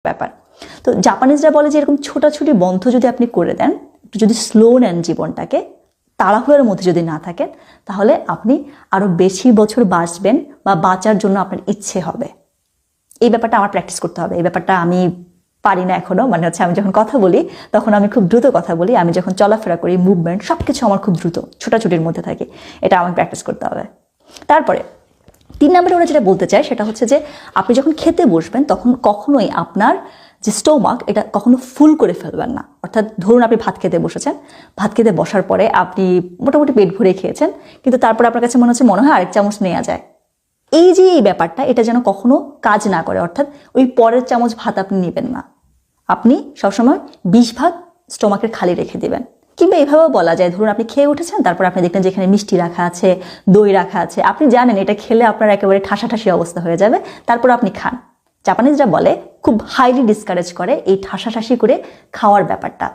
ব্যাপার। তো জাপানিজরা বলে যে এরকম ছোটাছুটি বন্ধ যদি আপনি করে দেন, একটু যদি স্লো নেন জীবনটাকে, তাড়াহুড়োর মধ্যে যদি না থাকেন, তাহলে আপনি আরও বেশি বছর বাঁচবেন বা বাঁচার জন্য আপনার ইচ্ছে হবে। এই ব্যাপারটা আমার প্র্যাকটিস করতে হবে। এই ব্যাপারটা আমি পারি না এখনো, মানে হচ্ছে আমি যখন কথা বলি তখন আমি খুব দ্রুত কথা বলি, আমি যখন চলাফেরা করি মুভমেন্ট সব কিছু আমার খুব দ্রুত, ছোটাছুটির মধ্যে থাকে। এটা আমাকে প্র্যাকটিস করতে হবে। তারপরে 3 নম্বরে ওরা যেটা বলতে চায় সেটা হচ্ছে যে আপনি যখন খেতে বসবেন তখন কখনোই আপনার যে স্টোমাক এটা কখনো ফুল করে ফেলবেন না। অর্থাৎ ধরুন আপনি ভাত খেতে বসেছেন, ভাত খেতে বসার পরে আপনি মোটামুটি পেট ভরে খেয়েছেন, কিন্তু তারপরে আপনার কাছে মনে হয় আরেক চামচ নেওয়া যায়। এই যে এই ব্যাপারটা, এটা যেন কখনো কাজ না করে। অর্থাৎ ওই পরের চামচ ভাত আপনি নেবেন না, আপনি সবসময় 20 ভাগ স্টোমাকের খালি রেখে দেবেন। কিংবা এভাবেও বলা যায়, ধরুন আপনি খেয়ে উঠেছেন, তারপর আপনি দেখলেন যে এখানে মিষ্টি রাখা আছে, দই রাখা আছে, আপনি জানেন এটা খেলে আপনার একেবারে ঠাসাঠাসি অবস্থা হয়ে যাবে, তারপর আপনি খান। জাপানিজরা বলে, খুব হাইলি ডিসকারেজ করে এই ঠাসাঠাসি করে খাওয়ার ব্যাপারটা।